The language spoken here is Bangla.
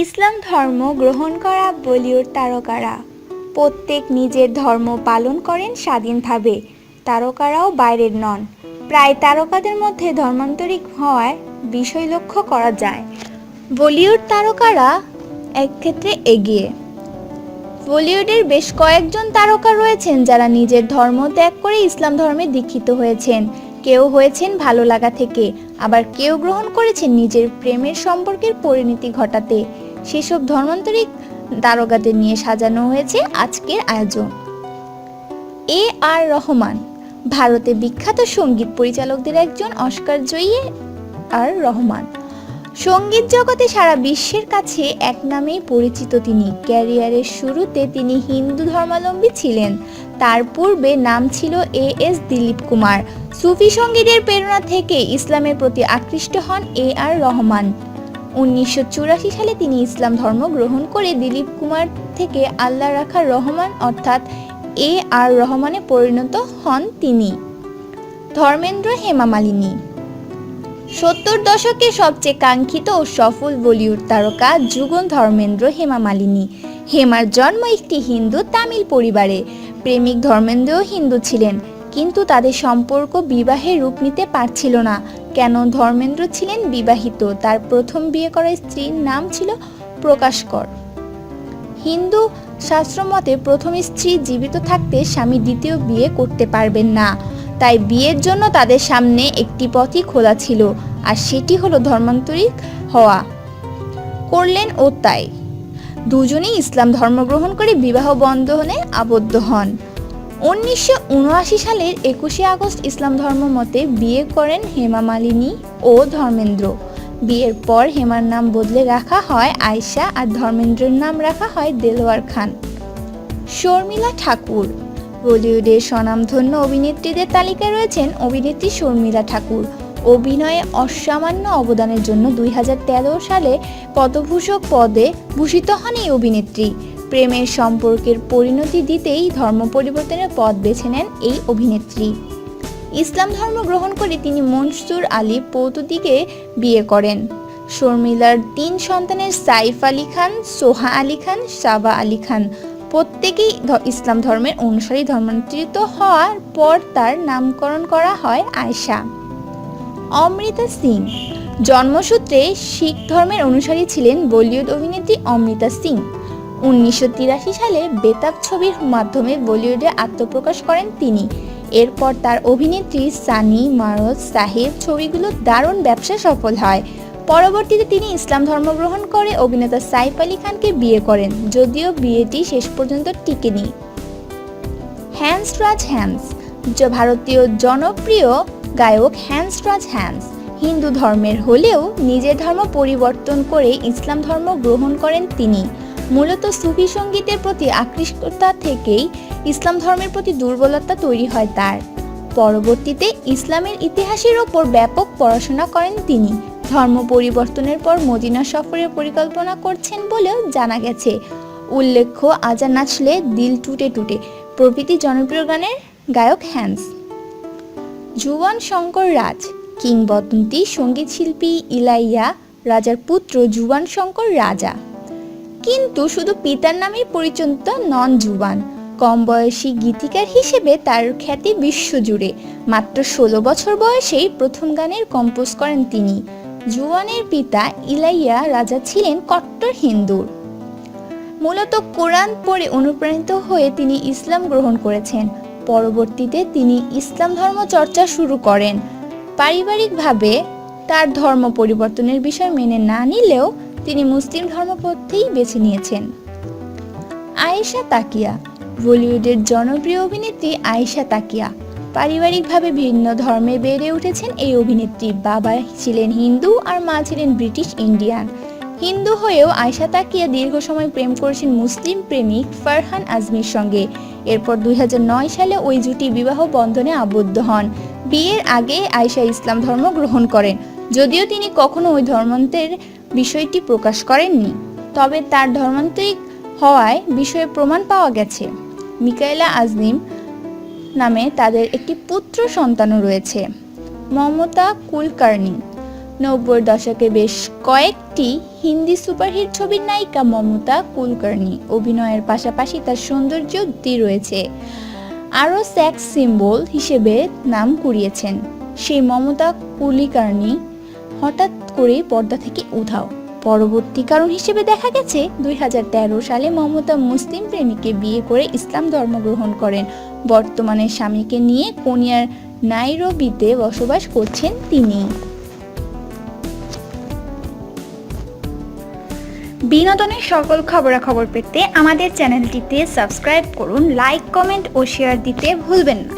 ইসলাম ধর্ম গ্রহণ করা বলিউড তারকারা প্রত্যেক নিজের ধর্ম পালন করেন স্বাধীনভাবে। তারকারাও বাইরের নন। প্রায় তারকাদের মধ্যে ধর্মান্তরিত হওয়ার বিষয় লক্ষ্য করা যায়। বলিউড তারকারা এক ক্ষেত্রে এগিয়ে। বলিউডের বেশ কয়েকজন তারকা রয়েছেন যারা নিজের ধর্ম ত্যাগ করে ইসলাম ধর্মে দীক্ষিত হয়েছেন। কেউ হয়েছেন ভালো লাগা থেকে, আবার কেউ গ্রহণ করেছেন নিজের প্রেমের সম্পর্কের পরিণতি ঘটাতে। সেসব ধর্মান্তরিত তারকাদের নিয়ে সাজানো হয়েছে আজকের আয়োজন। আর রহমান ভারতে বিখ্যাত সঙ্গীত পরিচালকদের একজন। অস্কার জয়ী রহমান সঙ্গীত জগতে সারা বিশ্বের কাছে এক নামেই পরিচিত তিনি। ক্যারিয়ারের শুরুতে তিনি হিন্দু ধর্মাবলম্বী ছিলেন। তার পূর্বে নাম ছিল এস দিলীপ কুমার। সুফি সঙ্গীতের প্রেরণা থেকে ইসলামের প্রতি আকৃষ্ট হন আর রহমান। 1984 সালে তিনি ইসলাম ধর্ম গ্রহণ করে দিলীপ কুমার থেকে আল্লাহ রাখা রহমান অর্থাৎ আর রহমানে পরিণত হন তিনি। ধর্মেন্দ্র হেমা মালিনী 70 দশকের সবচেয়ে কাঙ্ক্ষিত ও সফল বলিউড তারকা যুগল ধর্মেন্দ্র হেমা মালিনী। হেমার জন্ম একটি হিন্দু তামিল পরিবারে। প্রেমিক ধর্মেন্দ্রও হিন্দু ছিলেন, কিন্তু তাদের সম্পর্ক বিবাহের রূপ নিতে পারছিল না। কেন? ধর্মেন্দ্র ছিলেন বিবাহিত। তার প্রথম বিয়ে করা স্ত্রীর নাম ছিল প্রকাশকর। হিন্দু শাস্ত্রমতে প্রথম স্ত্রী জীবিত থাকতে স্বামী দ্বিতীয় বিয়ে করতে পারবেন না। তাই বিয়ের জন্য তাদের সামনে একটি পথই খোলা ছিল, আর সেটি হলো ধর্মান্তরিত হওয়া। করলেন ও তাই দুজনেই ইসলাম ধর্ম গ্রহণ করে বিবাহ বন্ধনে আবদ্ধ হন। 1979 সালের 21 আগস্ট ইসলাম ধর্ম মতে বিয়ে করেন হেমা মালিনী ও ধর্মেন্দ্র। বিয়ের পর হেমার নাম বদলে রাখা হয় আয়েশা আর ধর্মেন্দ্রের নাম রাখা হয় দেলোয়ার খান। শর্মিলা ঠাকুর বলিউডের স্বনামধন্য অভিনেত্রীদের তালিকায় রয়েছেন অভিনেত্রী শর্মিলা ঠাকুর। অভিনয়ে অসামান্য অবদানের জন্য 2013 সালে পদ্মভূষণ পদে ভূষিত হন এই অভিনেত্রী। প্রেমের সম্পর্কের পরিণতি দিতেই ধর্ম পরিবর্তনের পথ বেছে নেন এই অভিনেত্রী। ইসলাম ধর্ম গ্রহণ করে তিনি মনসুর আলী পৌতুদিকে বিয়ে করেন। শর্মিলার 3 সন্তানের সাইফ আলী খান, সোহা আলী খান, সাবা আলী খান প্রত্যেকেই ইসলাম ধর্মের অনুসারী। ধর্মান্তরিত হওয়ার পর তার নামকরণ করা হয় আয়েশা। অমৃতা সিং জন্মসূত্রে শিখ ধর্মের অনুসারী ছিলেন বলিউড অভিনেত্রী অমৃতা সিং। 1983 সালে বেতাব ছবির মাধ্যমে বলিউডে আত্মপ্রকাশ করেন তিনি। এরপর তার অভিনেত্রী সানি, মারুত, সাহেব ছবিগুলো দারুণ ব্যবসা সফল হয়। পরবর্তীতে তিনি ইসলাম ধর্ম গ্রহণ করে অভিনেতা সাইফ আলী খানকে বিয়ে করেন, যদিও বিয়েটি শেষ পর্যন্ত টিকেনি। হ্যান্স ভারতীয় জনপ্রিয় গায়ক হ্যান্স হিন্দু ধর্মের হলেও নিজের ধর্ম পরিবর্তন করে ইসলাম ধর্ম গ্রহণ করেন তিনি। মূলত সুফি সঙ্গীতের প্রতি আকৃষ্টতা থেকেই ইসলাম ধর্মের প্রতি দুর্বলতা তৈরি হয় তার। পরবর্তীতে ইসলামের ইতিহাসের ওপর ব্যাপক পড়াশোনা করেন তিনি। ধর্ম পরিবর্তনের পর মদিনা সফরের পরিকল্পনা করছেন বলেও জানা গেছে। উল্লেখ্য, আজা নাচলে দিল টুটে টুটে প্রভৃতি জনপ্রিয় গানের গায়ক হ্যান্স। জুয়ান শঙ্কর রাজ কিংবদন্তি সঙ্গীত শিল্পী ইলাইয়া রাজার পুত্র জুয়ান শঙ্কর রাজা, কিন্তু শুধু পিতার নামেই পরিচিত নন জুয়ান। কম বয়সী গীতিকার হিসেবে তার খ্যাতি বিশ্বজুড়ে। মাত্র 16 বছর বয়সেই প্রথম গানের কম্পোজ করেন তিনি। জুয়ানের পিতা ইলাইয়া রাজা ছিলেন কট্টর হিন্দু। মূলত কোরআন পড়ে অনুপ্রাণিত হয়ে তিনি ইসলাম গ্রহণ করেছেন। পরবর্তীতে তিনি ইসলাম ধর্ম চর্চা শুরু করেন। পারিবারিকভাবে তার ধর্ম পরিবর্তনের বিষয় মেনে না নিলেও তিনি মুসলিম ধর্মপথেই বেছে নিয়েছেন। আয়েশা তাকিয়া বলিউডের জনপ্রিয় অভিনেত্রী আয়েশা তাকিয়া। পারিবারিকভাবে ভিন্ন ধর্মে বেড়ে উঠেছেন এই অভিনেত্রী। বাবা ছিলেন হিন্দু আর মা ছিলেন ব্রিটিশ ইন্ডিয়ান। হিন্দু হয়েও আয়েশা তাকিয়া দীর্ঘ সময় প্রেম করেছেন মুসলিম প্রেমিক ফারহান আজমির সঙ্গে। এরপর 2009 সালে ওই জুটি বিবাহ বন্ধনে আবদ্ধ হন। বিয়ের আগে আয়েশা ইসলাম ধর্ম গ্রহণ করেন, যদিও তিনি কখনো ওই ধর্মান্তরের বিষয়টি প্রকাশ করেননি। তবে তার ধর্মান্তরিত হওয়ায় বিষয়ে প্রমাণ পাওয়া গেছে। মিকাইলা আজমিন নামে তাদের একটি পুত্র সন্তানও রয়েছে। মমতা কুলকার্নি 90 দশকে বেশ কয়েকটি হিন্দি সুপারহিট ছবির নায়িকা মমতা কুলকার্নি। অভিনয়ের পাশাপাশি তার সৌন্দর্যবতী রয়েছে, আরও সেক্স সিম্বল হিসেবে নাম কুড়িয়েছেন। সেই মমতা কুলকার্নি হঠাৎ করে পর্দা থেকে উধাও। পরবর্তী কারণ হিসেবে দেখা গেছে 2013 সালে মমতা মুসলিম প্রেমিককে বিয়ে করে ইসলাম ধর্ম গ্রহণ করেন। বর্তমানে স্বামীকে নিয়ে কেনিয়ার নাইরোবিতে বসবাস করছেন তিনি। বিনোদনের সকল খবরাখবর পেতে আমাদের চ্যানেলটিতে সাবস্ক্রাইব করুন, লাইক, কমেন্ট ও শেয়ার দিতে ভুলবেন না।